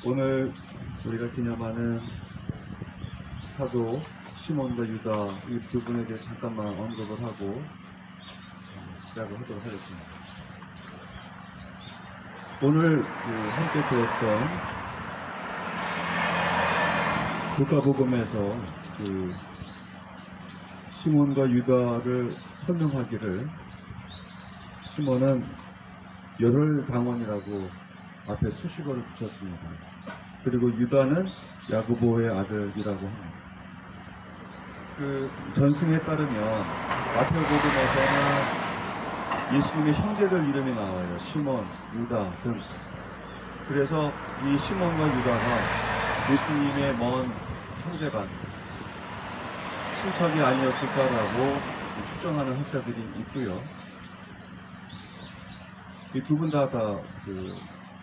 오늘 우리가 기념하는 사도 시몬과 유다 이 두 분에 대해 잠깐만 언급을 하고 시작을 하도록 하겠습니다. 오늘 함께 배웠던 루카복음에서 시몬과 유다를 설명하기를 시몬은 열혈당원이라고 앞에 수식어를 붙였습니다. 그리고 유다는 야고보의 아들이라고 합니다. 전승에 따르면 마태복음에서는 예수님의 형제들 이름이 나와요. 시몬, 유다 등. 그래서 이 시몬과 유다가 예수님의 먼 형제간 친척이 아니었을까라고 추정하는 학자들이 있고요. 이 두 분 다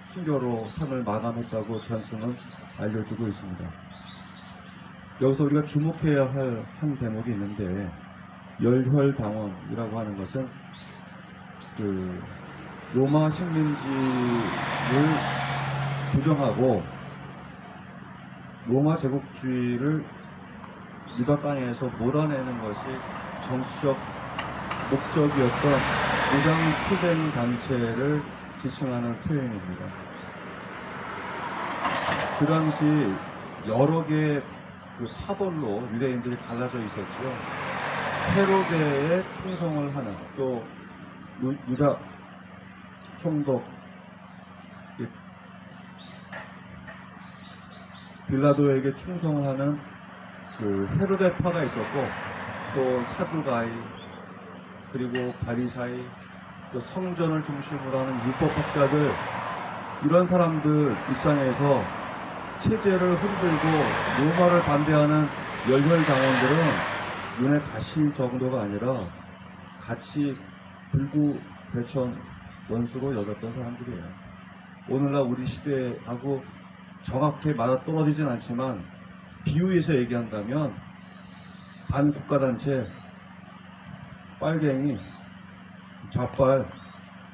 순교로 삶을 마감했다고 전승은 알려주고 있습니다. 여기서 우리가 주목해야 할 한 대목이 있는데, 열혈당원이라고 하는 것은 로마 식민지를 부정하고 로마 제국주의를 유다 땅에서 몰아내는 것이 정치적 목적이었던 무장 투쟁 단체를 지칭하는 표현입니다. 그 당시 여러 개의 파벌로 유대인들이 갈라져 있었죠. 헤로데에 충성을 하는, 또 유다 총독 빌라도에게 충성을 하는 헤로데파가 있었고, 또 사두가이, 그리고 바리사이, 또 성전을 중심으로 하는 율법학자들, 이런 사람들 입장에서 체제를 흔들고 로마를 반대하는 열혈당원들은 눈에 가실 정도가 아니라 같이 불구대천 원수로 여겼던 사람들이에요. 오늘날 우리 시대하고 정확히 맞아떨어지진 않지만 비유해서 얘기한다면 반국가단체, 빨갱이, 좌빨,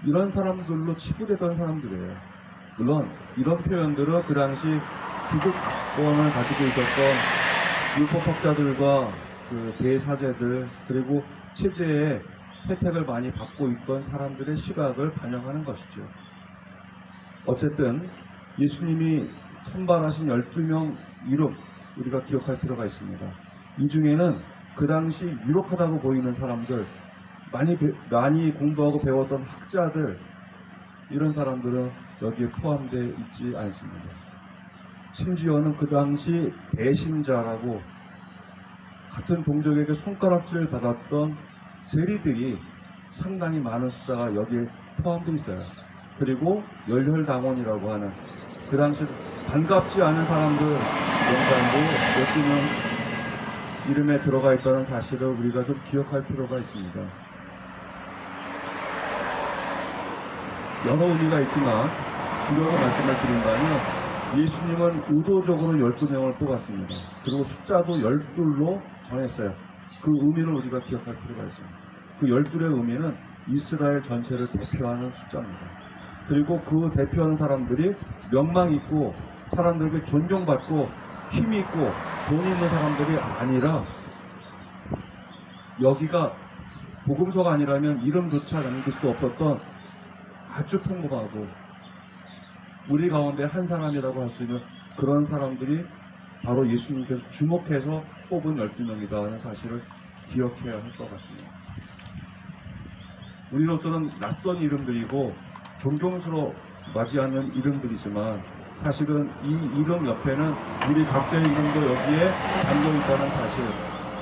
이런 사람들로 치부되던 사람들이에요. 물론 이런 표현들은 그 당시 기득권을 가지고 있었던 율법학자들과 대사제들, 그리고 체제의 혜택을 많이 받고 있던 사람들의 시각을 반영하는 것이죠. 어쨌든 예수님이 선발하신 12명 이름 우리가 기억할 필요가 있습니다. 이 중에는 그 당시 유력하다고 보이는 사람들, 많이 공부하고 배웠던 학자들, 이런 사람들은 여기에 포함되어 있지 않습니다. 심지어는 그 당시 배신자라고 같은 동족에게 손가락질을 받았던 세리들이 상당히 많은 숫자가 여기에 포함되어 있어요. 그리고 열혈당원이라고 하는 그 당시 반갑지 않은 사람들 명단도 몇 명 이름에 들어가 있다는 사실을 우리가 좀 기억할 필요가 있습니다. 여러 의미가 있지만 주력으로 말씀을 드린다면 예수님은 의도적으로 12명을 뽑았습니다. 그리고 숫자도 12로 정했어요. 그 의미를 우리가 기억할 필요가 있습니다. 그 12의 의미는 이스라엘 전체를 대표하는 숫자입니다. 그리고 그 대표하는 사람들이 명망 있고 사람들에게 존경받고 힘이 있고 돈 있는 사람들이 아니라, 여기가 복음서가 아니라면 이름조차 남길 수 없었던 아주 평범하고 우리 가운데 한 사람이라고 할 수 있는 그런 사람들이 바로 예수님께서 주목해서 뽑은 12명이다 하는 사실을 기억해야 할 것 같습니다. 우리로서는 낯선 이름들이고 존경스러워 맞이하는 이름들이지만 사실은 이 이름 옆에는 우리 각자의 이름도 여기에 담겨있다는 사실,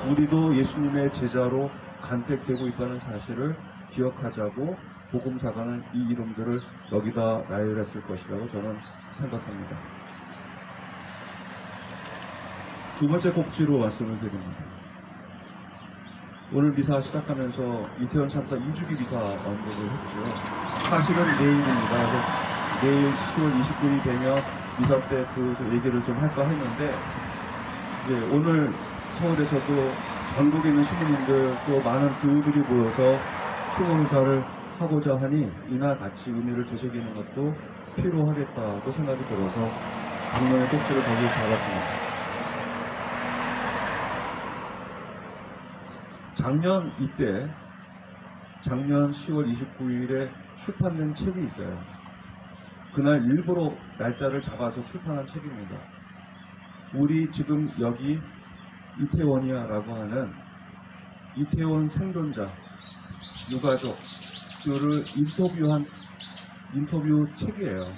우리도 예수님의 제자로 간택되고 있다는 사실을 기억하자고 복음사가는 이 이름들을 여기다 나열했을 것이라고 저는 생각합니다. 두 번째 꼭지로 말씀을 드립니다. 오늘 미사 시작하면서 이태원 참사 2주기 미사 언급을 했죠. 사실은 내일입니다. 내일 10월 29일이 되면 미사 때 얘기를 좀 할까 했는데, 이제 오늘 서울에서도 전국에 있는 시민님들 또 많은 교우들이 모여서 추모 미사를 하고자 하니 이날 같이 의미를 되새기는 것도 필요하겠다고 생각이 들어서 장면의 꼭지를 거기 잡았습니다. 작년 이때 작년 10월 29일에 출판된 책이 있어요. 그날 일부러 날짜를 잡아서 출판한 책입니다. 우리 지금 여기 이태원이야라고 하는 이태원 생존자 유가족들을 인터뷰한 인터뷰 책이에요.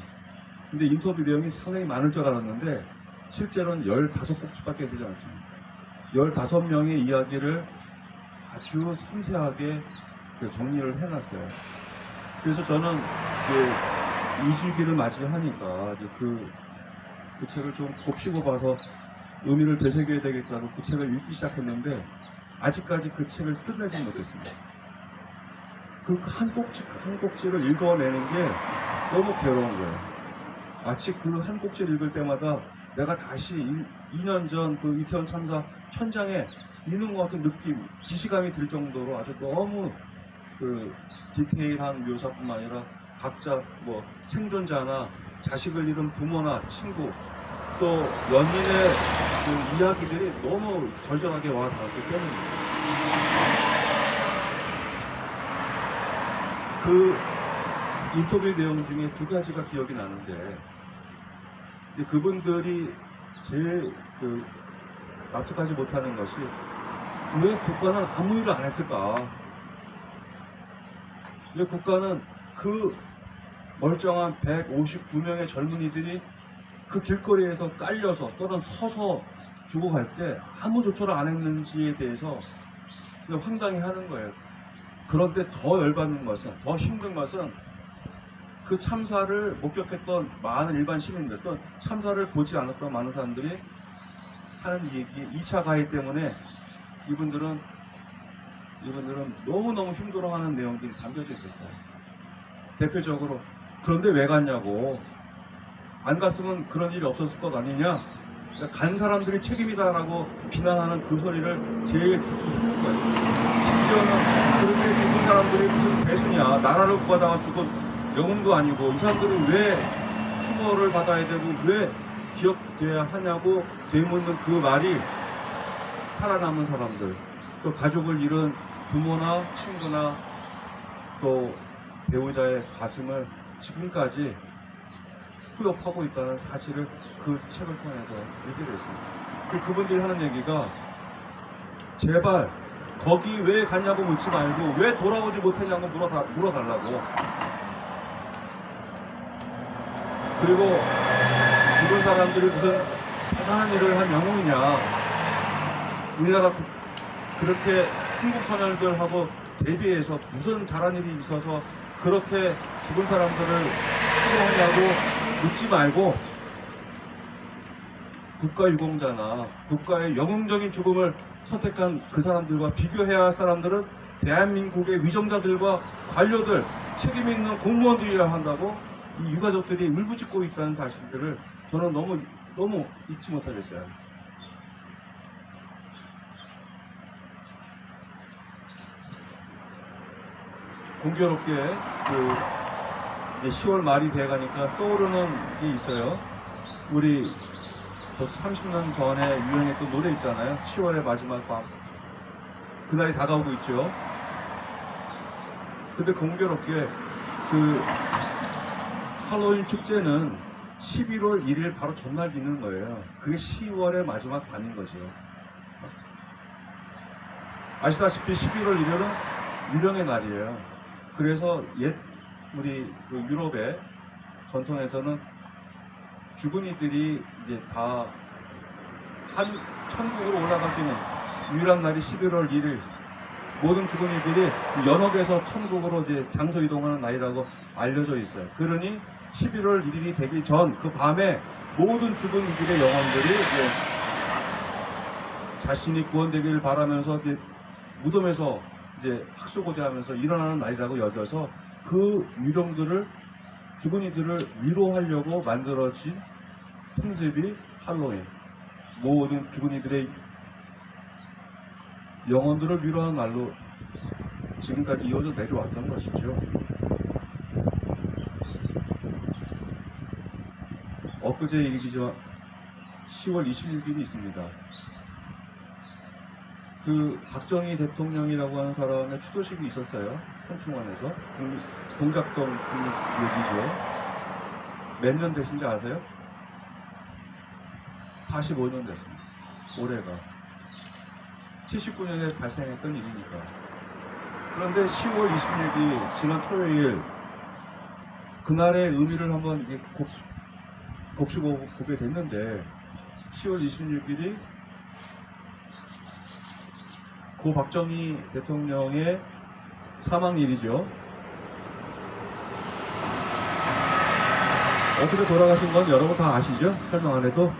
근데 인터뷰 내용이 상당히 많을 줄 알았는데 실제로는 15꼭지밖에 되지 않습니다. 15명의 이야기를 아주 섬세하게 정리를 해놨어요. 그래서 저는 이제 2주기를 맞이하니까 이제 그 책을 좀 곱씹어 봐서 의미를 되새겨야 되겠다고 그 책을 읽기 시작했는데 아직까지 그 책을 끝내지 못했습니다. 그 한 꼭지 한 꼭지를 읽어내는 게 너무 괴로운 거예요. 마치 그 한 꼭지를 읽을 때마다 내가 다시 2년 전 그 이태원 참사 현장에 있는 것 같은 느낌, 기시감이 들 정도로 아주 너무 그 디테일한 묘사뿐만 아니라 각자 뭐 생존자나 자식을 잃은 부모나 친구 또 연인의 그 이야기들이 너무 절절하게 와 닿았기 때문에 그 인터뷰 내용 중에 두 가지가 기억이 나는데 그분들이 제일 납득하지 못하는 것이 왜 국가는 아무 일을 안 했을까? 왜 국가는 그 멀쩡한 159명의 젊은이들이 그 길거리에서 깔려서 또는 서서 죽어갈 때 아무 조처를 안 했는지에 대해서 황당해 하는 거예요. 그런데 더 열받는 것은, 더 힘든 것은 그 참사를 목격했던 많은 일반 시민들 또 참사를 보지 않았던 많은 사람들이 하는 얘기 2차 가해 때문에 이분들은 너무너무 힘들어하는 내용들이 담겨져 있었어요. 대표적으로 그런데 왜 갔냐고, 안 갔으면 그런 일이 없었을 것 아니냐, 그러니까 간 사람들이 책임이다라고 비난하는 그 소리를 제일 듣기 힘든 거예요. 심지어는 그렇게 죽은 사람들이 무슨 배수냐, 나라를 구하다가 죽은 영웅도 아니고 이 사람들은 왜 추모를 받아야 되고 왜 기억돼야 하냐고 되묻는 그 말이 살아남은 사람들, 또 가족을 잃은 부모나 친구나 또 배우자의 가슴을 지금까지 후욕하고 있다는 사실을 그 책을 통해서 얘기를 했습니다. 그분들이 하는 얘기가 제발 거기 왜 갔냐고 묻지 말고 왜 돌아오지 못했냐고 물어달라고. 그리고 죽은 사람들이 무슨 대단한 일을 한 영웅이냐, 우리나라 그렇게 한국 선열들하고 대비해서 무슨 잘한 일이 있어서 그렇게 죽은 사람들을 수고하냐고 묻지 말고 국가유공자나 국가의 영웅적인 죽음을 선택한 그 사람들과 비교해야 할 사람들은 대한민국의 위정자들과 관료들, 책임 있는 공무원들이어야 한다고 이 유가족들이 울부짖고 있다는 사실들을 저는 너무 잊지 못하겠어요. 공교롭게 이제 10월 말이 돼가니까 떠오르는 게 있어요. 우리 30년 전에 유행했던 노래 있잖아요. 10월의 마지막 밤. 그날이 다가오고 있죠. 근데 공교롭게 할로윈 축제는 11월 1일 바로 전날 있는 거예요. 그게 10월의 마지막 밤인 거죠. 아시다시피 11월 1일은 유령의 날이에요. 그래서 우리 유럽의 전통에서는 죽은 이들이 이제 다 천국으로 올라갈 수 있는 유일한 날이 11월 1일. 모든 죽은 이들이 연옥에서 천국으로 이제 장소 이동하는 날이라고 알려져 있어요. 그러니 11월 1일이 되기 전 그 밤에 모든 죽은 이들의 영혼들이 이제 자신이 구원되기를 바라면서 이제 무덤에서 이제 학수고대하면서 일어나는 날이라고 여겨서 그 유령들을, 죽은 이들을 위로하려고 만들어진 풍습이 할로윈. 모든 죽은 이들의 영혼들을 위로하는 날로 지금까지 이어져 내려왔던 것이죠. 엊그제 일기죠. 10월 26일이 있습니다. 그 박정희 대통령이라고 하는 사람의 추도식이 있었어요. 현충원에서. 동작동 얘기죠. 몇 년 되신지 아세요? 45년 됐습니다. 올해가. 79년에 발생했던 일이니까. 그런데 10월 26일, 지난 토요일, 그날의 의미를 한번 이게 곱씹어보게 됐는데, 10월 26일이 고 박정희 대통령의 사망일이죠. 어떻게 돌아가신 건 여러분 다 아시죠? 설명 안 해도.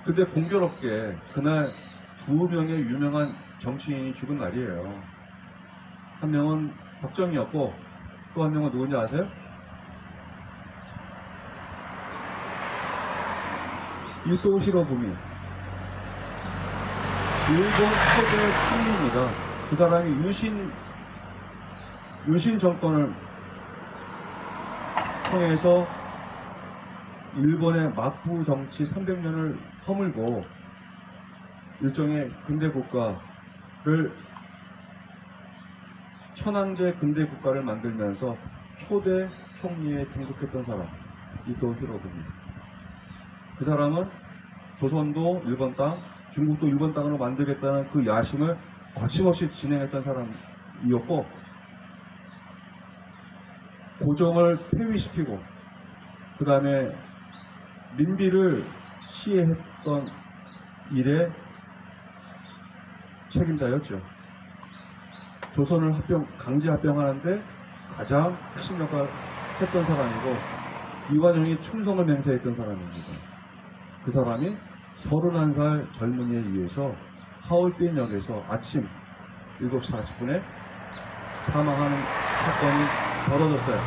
근데 공교롭게 그날 두 명의 유명한 정치인이 죽은 날이에요. 한 명은 박정희였고 또 한 명은 누군지 아세요? 이토 히로부미. 일본 초대 총리입니다. 그 사람이 유신 정권을 통해서 일본의 막부 정치 300년을 허물고 일종의 근대 국가를 천황제 근대 국가를 만들면서 초대 총리에 등극했던 사람 이토 히로부미. 그 사람은 조선도 일본 땅, 중국도 일본 땅으로 만들겠다는 그 야심을 거침없이 진행했던 사람이었고, 고종을 폐위시키고 그 다음에 민비를 시해했던 일에 책임자였죠. 조선을 강제 합병하는데 가장 핵심 역할을 했던 사람이고, 이완용이 충성을 맹세했던 사람입니다. 그 사람이 31살 젊은이에 의해서 하얼빈역에서 아침 7시 40분에 사망하는 사건이 벌어졌어요.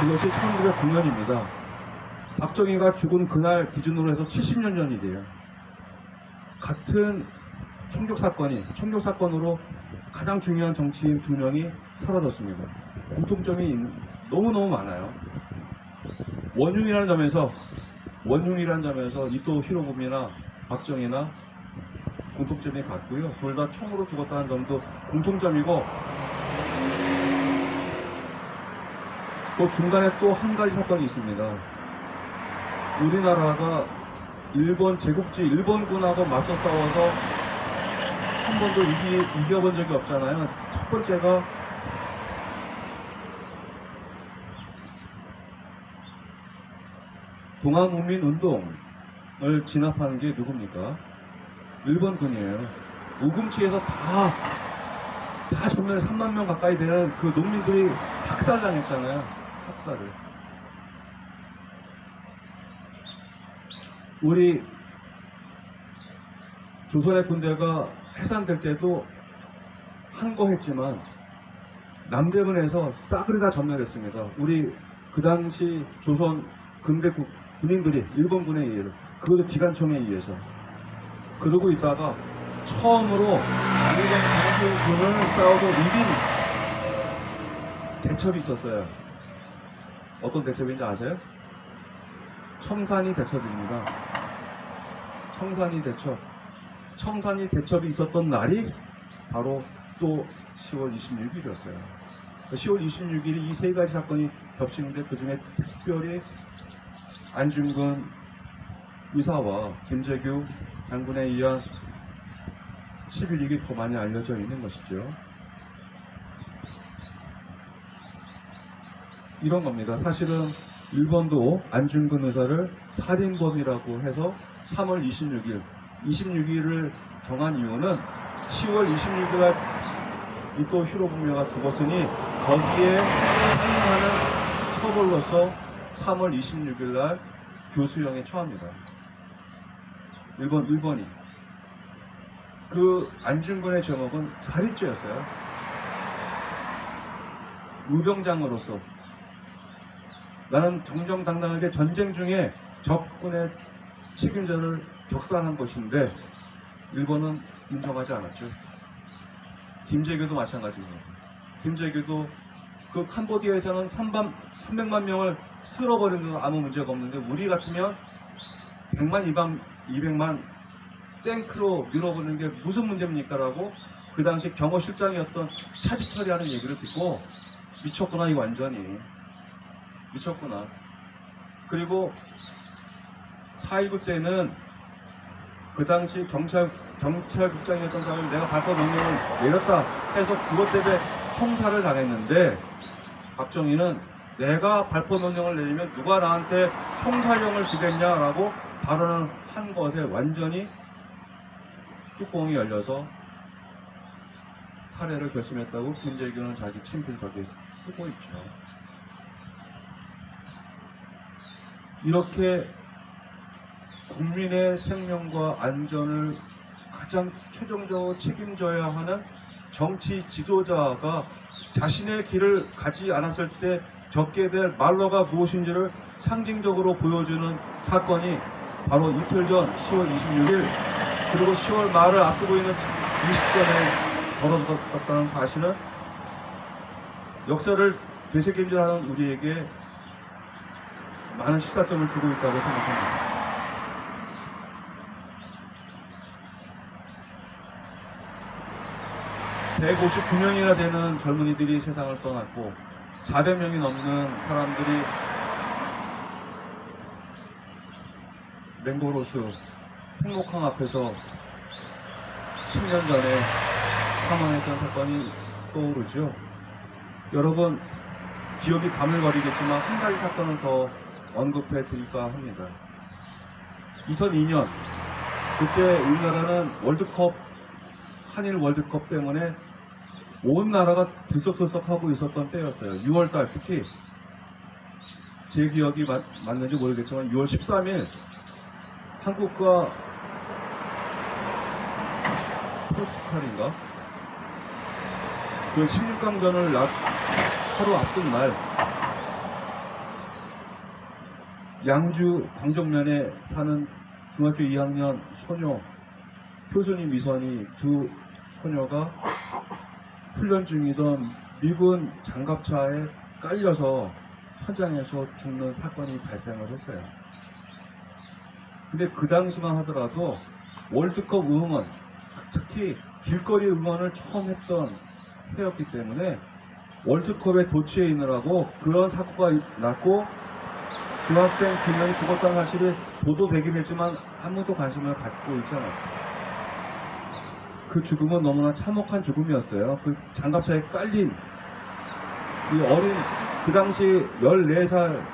그것이 1909년입니다. 박정희가 죽은 그날 기준으로 해서 70년 전이 돼요. 같은 총격사건으로 가장 중요한 정치인 2명이 사라졌습니다. 공통점이 너무너무 많아요. 원흉이라는 점에서 이토 히로부미나 박정희나 공통점이 같고요. 둘 다 총으로 죽었다는 점도 공통점이고, 또 중간에 또 한 가지 사건이 있습니다. 우리나라가 일본군하고 맞서 싸워서 한 번도 이겨본 적이 없잖아요. 첫 번째가 동아국민운동을 진압하는 게 누굽니까? 일본군이에요. 우금치에서 다 전면에 3만 명 가까이 되는 그 농민들이 학살당했잖아요. 학살을. 우리 조선의 군대가 해산될 때도 한 거 했지만 남대문에서 싸그리 다 전멸했습니다. 우리 그 당시 조선 근대 군인들이 일본군에 의해서, 그것도 기관총에 의해서. 그러고 있다가 처음으로 일본 강제군을 싸워서 이긴 대첩이 있었어요. 어떤 대첩인지 아세요? 청산리 대첩입니다. 청산리 대첩이 있었던 날이 바로 또 10월 26일이었어요. 10월 26일이 이 세 가지 사건이 겹치는데, 그 중에 특별히 안중근 의사와 김재규 장군에 의한 11.2기 더 많이 알려져 있는 것이죠. 이런 겁니다. 사실은 일본도 안중근 의사를 살인범이라고 해서 3월 26일을 정한 이유는 10월 26일 날 이토 히로부미가 죽었으니 거기에 상응하는 처벌로서 3월 26일 날 교수형에 처합니다. 일본이. 그 안중근의 제목은 살인죄였어요. 무병장으로서 나는 정정당당하게 전쟁 중에 적군의 책임자를 격살한 것인데, 일본은 인정하지 않았죠. 김재규도 마찬가지입니다. 김재규도 그 캄보디아에서는 300만 명을 쓸어버리는 건 아무 문제가 없는데 우리 같으면 100만, 200만 탱크로 밀어버리는 게 무슨 문제입니까? 라고 그 당시 경호실장이었던 차지철이 하는 얘기를 듣고 미쳤구나, 이거 완전히. 미쳤구나. 그리고 4.19 때는 그 당시 경찰국장이었던 사람이 내가 발포 명령을 내렸다 해서 그것 때문에 총살을 당했는데 박정희는 내가 발포 명령을 내리면 누가 나한테 총살령을 주겠냐라고 발언을 한 것에 완전히 뚜껑이 열려서 살해를 결심했다고 김재규는 자기 친필 벽에 쓰고 있죠. 이렇게 국민의 생명과 안전을 가장 최종적으로 책임져야 하는 정치 지도자가 자신의 길을 가지 않았을 때 겪게 될 말로가 무엇인지를 상징적으로 보여주는 사건이 바로 이틀 전 10월 26일 그리고 10월 말을 앞두고 있는 이 시점에 벌어졌다는 사실은 역사를 되새김질하는 우리에게 많은 시사점을 주고 있다고 생각합니다. (159명이나) 되는 젊은이들이 세상을 떠났고 400명이 넘는 사람들이 맹고로스 행복항 앞에서 10년 전에 사망했던 사건이 떠오르죠. 여러분 기억이 가물거리겠지만 한 가지 사건을 더 언급해 드릴까 합니다. 2002년 그때 우리나라는 한일 월드컵 때문에 온 나라가 들썩들썩하고 있었던 때였어요. 6월달 특히 제 기억이 맞는지 모르겠지만 6월 13일 한국과 포르투갈인가? 그 16강전을 하루 앞둔 날 양주 광정면에 사는 중학교 2학년 소녀 효순이 미선이 두 소녀가 훈련 중이던 미군 장갑차에 깔려서 현장에서 죽는 사건이 발생을 했어요. 근데 그 당시만 하더라도 월드컵 응원, 특히 길거리 응원을 처음 했던 해였기 때문에 월드컵에 도취해 있느라고 그런 사고가 났고 중학생 2명이 죽었다는 사실이 보도되긴 했지만 아무도 관심을 갖고 있지 않았어요. 그 죽음은 너무나 참혹한 죽음이었어요. 그 장갑차에 깔린 이 어린 그 당시 14살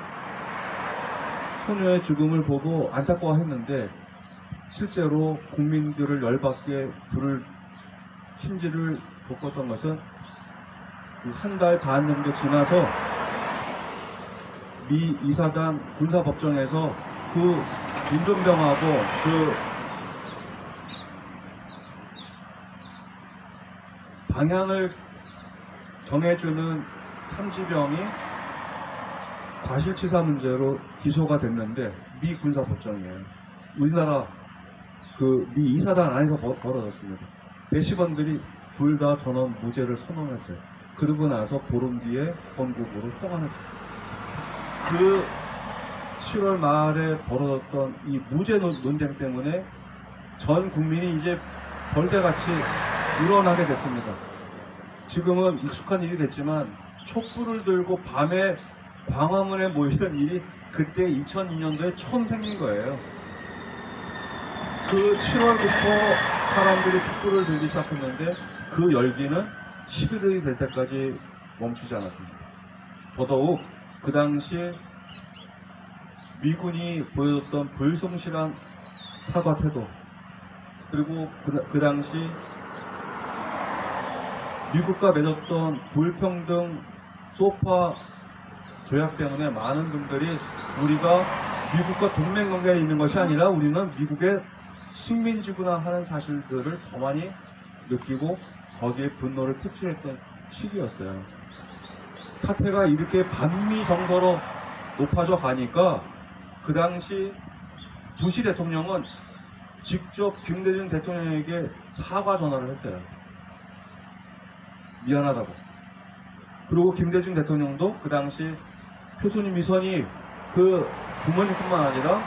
소녀의 죽음을 보고 안타까워했는데 실제로 국민들을 열받게 심지를 돋궜던 것은 한 달 반 정도 지나서 미 이사단 군사법정에서 그 윤종병하고 그 방향을 정해주는 탐지병이 과실치사 문제로 기소가 됐는데 미 군사법정이에요. 우리나라 그 미 이사단 안에서 벌어졌습니다. 배심원들이 둘 다 전원 무죄를 선언했어요. 그러고 나서 보름 뒤에 건국으로 송환했어요. 그 7월 말에 벌어졌던 이 무죄 논쟁 때문에 전 국민이 이제 벌떼같이 일어나게 됐습니다. 지금은 익숙한 일이 됐지만 촛불을 들고 밤에 광화문에 모이던 일이 그때 2002년도에 처음 생긴 거예요. 그 7월부터 사람들이 촛불을 들기 시작했는데 그 열기는 11월이 될 때까지 멈추지 않았습니다. 더더욱 그 당시에 미군이 보여줬던 불성실한 사과 태도 그리고 그 당시 미국과 맺었던 불평등 소파 조약 때문에 많은 분들이 우리가 미국과 동맹관계에 있는 것이 아니라 우리는 미국의 식민지구나 하는 사실들을 더 많이 느끼고 거기에 분노를 표출했던 시기였어요. 사태가 이렇게 반미 정서로 높아져 가니까 그 당시 부시 대통령은 직접 김대중 대통령에게 사과 전화를 했어요. 미안하다고. 그리고 김대중 대통령도 그 당시 표순임 위선이 그 부모님뿐만 아니라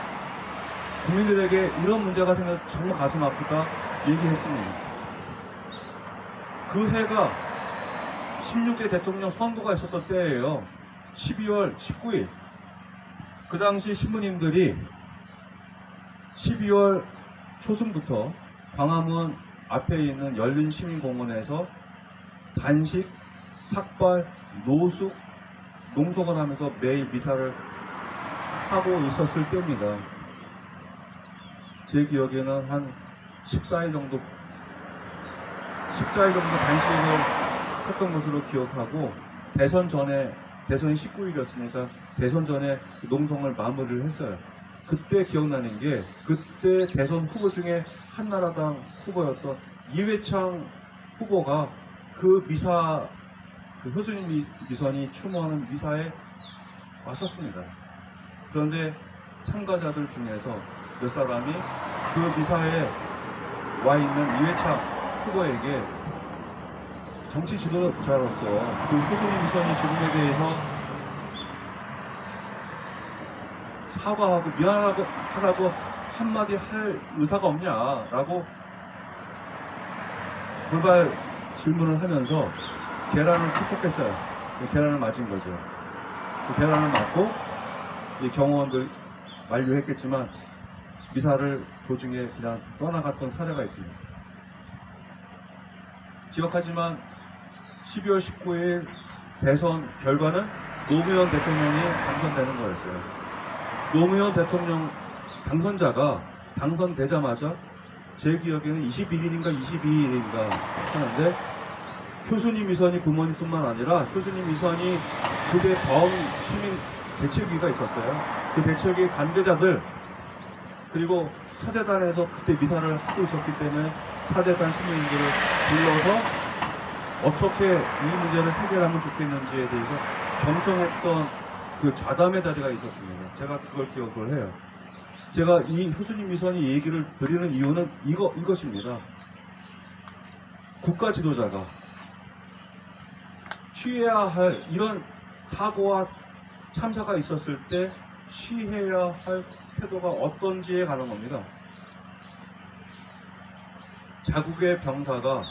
국민들에게 이런 문제가 생겨 정말 가슴 아프다 얘기했습니다. 그 해가 16대 대통령 선거가 있었던 때예요. 12월 19일. 그 당시 신부님들이 12월 초순부터 광화문 앞에 있는 열린시민공원에서 단식, 삭발, 노숙, 농성을 하면서 매일 미사를 하고 있었을 때입니다. 제 기억에는 한 14일 정도 단식을 했던 것으로 기억하고, 대선이 19일이었으니까 대선 전에 농성을 마무리를 했어요. 그때 기억나는 게, 그때 대선 후보 중에 한나라당 후보였던 이회창 후보가 그 미사, 그 효순임 미선이 추모하는 미사에 왔었습니다. 그런데 참가자들 중에서 몇 사람이 그 미사에 와 있는 이회창 후보에게 정치 지도자로서 그 효순임 미선이 죽음에 대해서 사과하고 미안하다고 한마디 할 의사가 없냐라고 돌발 질문을 하면서 계란을 투척했어요. 계란을 맞은 거죠. 그 계란을 맞고 경호원들 만류했겠지만 미사를 도중에 그냥 떠나갔던 사례가 있습니다. 기억하지만 12월 19일 대선 결과는 노무현 대통령이 당선되는 거였어요. 노무현 대통령 당선자가 당선되자마자 제 기억에는 21일인가 22일인가 하는데, 효순임 위선이 부모님뿐만 아니라 효순임 위선이 그때 범 시민 대책위가 있었어요. 그 대책위 관계자들, 그리고 사제단에서 그때 미사를 하고 있었기 때문에 사제단 시민들을 불러서 어떻게 이 문제를 해결하면 좋겠는지에 대해서 경청했던 그 좌담의 자리가 있었습니다. 제가 그걸 기억을 해요. 제가 이 효순임 위선이 얘기를 드리는 이유는 이것입니다. 국가 지도자가 취해야 할, 이런 사고와 참사가 있었을 때 취해야 할 태도가 어떤지에 관한 겁니다. 자국의 병사가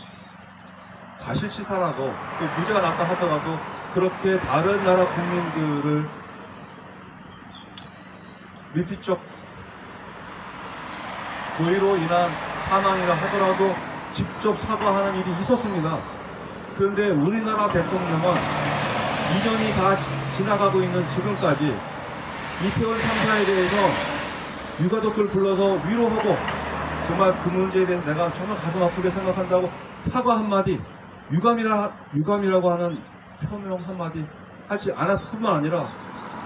과실치사라도 또 무죄가 났다 하더라도 그렇게 다른 나라 국민들을 미필적 고의로 인한 사망이라 하더라도 직접 사과하는 일이 있었습니다. 그런데 우리나라 대통령은 2년이 다 지나가고 있는 지금까지 이태원 참사에 대해서 유가족들 불러서 위로하고, 정말 그 문제에 대해서 내가 정말 가슴 아프게 생각한다고 사과 한마디, 유감이라고 하는 표명 한마디 하지 않았을 뿐만 아니라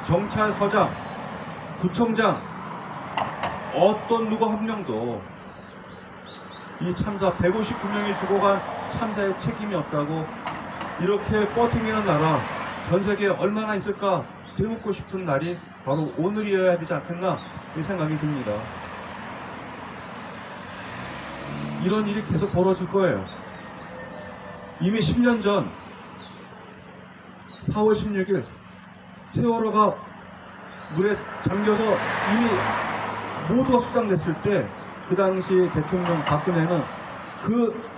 경찰서장, 구청장, 어떤 누구 한 명도 이 참사 159명이 죽어간 참사에 책임이 없다고, 이렇게 버팅이는 나라 전 세계에 얼마나 있을까 되묻고 싶은 날이 바로 오늘이어야 되지 않겠나 이 생각이 듭니다. 이런 일이 계속 벌어질 거예요. 이미 10년 전 4월 16일 세월호가 물에 잠겨서 이미 모두가 수장됐을 때, 그 당시 대통령 박근혜는 그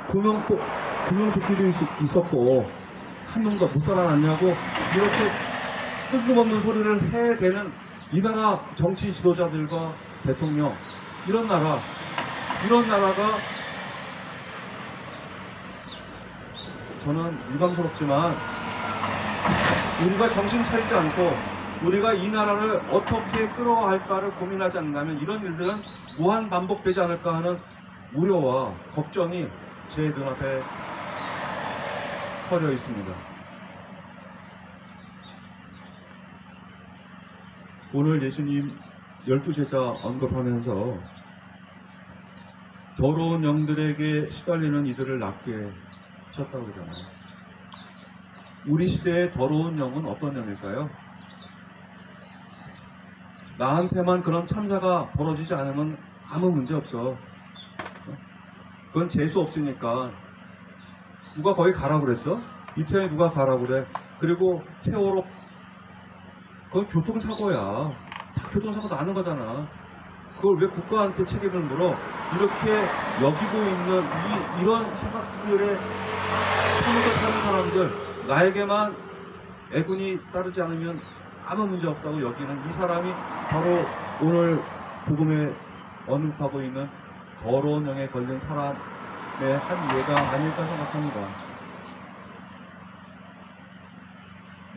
구명조끼도 있었고 한 명도 못 살아났냐고 이렇게 뜬금없는 소리를 해대는 이 나라 정치 지도자들과 대통령, 이런 나라가 저는 유감스럽지만 우리가 정신 차리지 않고 우리가 이 나라를 어떻게 끌어갈까를 고민하지 않는다면 이런 일들은 무한 반복되지 않을까 하는 우려와 걱정이 제 눈앞에 서려 있습니다. 오늘 예수님 12제자 언급하면서 더러운 영들에게 시달리는 이들을 낫게 하셨다고 그러잖아요. 우리 시대의 더러운 영은 어떤 영일까요? 나한테만 그런 참사가 벌어지지 않으면 아무 문제 없어. 그건 재수 없으니까. 누가 거기 가라고 그랬어? 이태원에 누가 가라고 그래. 그리고 세월호, 그건 교통사고야. 다 교통사고 나는 거잖아. 그걸 왜 국가한테 책임을 물어? 이렇게 여기고 있는 이런 생각들에 편하게 사는 사람들, 나에게만 애군이 따르지 않으면 아무 문제 없다고 여기는 이 사람이 바로 오늘 복음에 언급하고 있는 더러운 영에 걸린 사람의 한 예가 아닐까 생각합니다.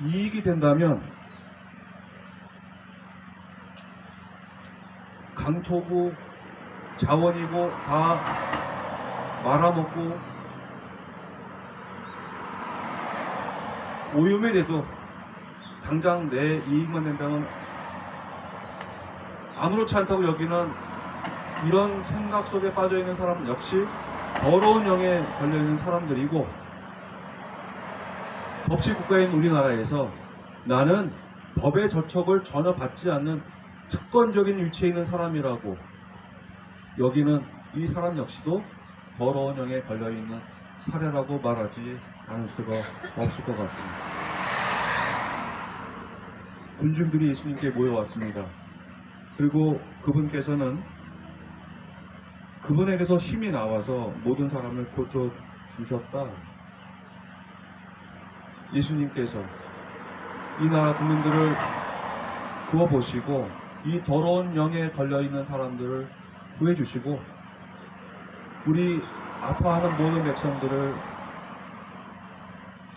이익이 된다면 강토고 자원이고 다 말아먹고 오염이 돼도 당장 내 이익만 된다면 아무렇지 않다고 여기는 이런 생각 속에 빠져있는 사람은 역시 더러운 영에 걸려있는 사람들이고, 법치국가인 우리나라에서 나는 법의 저촉을 전혀 받지 않는 특권적인 위치에 있는 사람이라고 여기는 이 사람 역시도 더러운 영에 걸려있는 사례라고 말하지 않을 수가 없을 것 같습니다. 군중들이 예수님께 모여왔습니다. 그리고 그분께서는 그분에게서 힘이 나와서 모든 사람을 고쳐주셨다. 예수님께서 이 나라 국민들을 구워보시고 이 더러운 영에 걸려있는 사람들을 구해주시고 우리 아파하는 모든 백성들을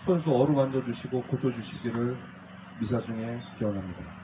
손수 어루만져 주시고 고쳐주시기를 미사 중에 기원합니다.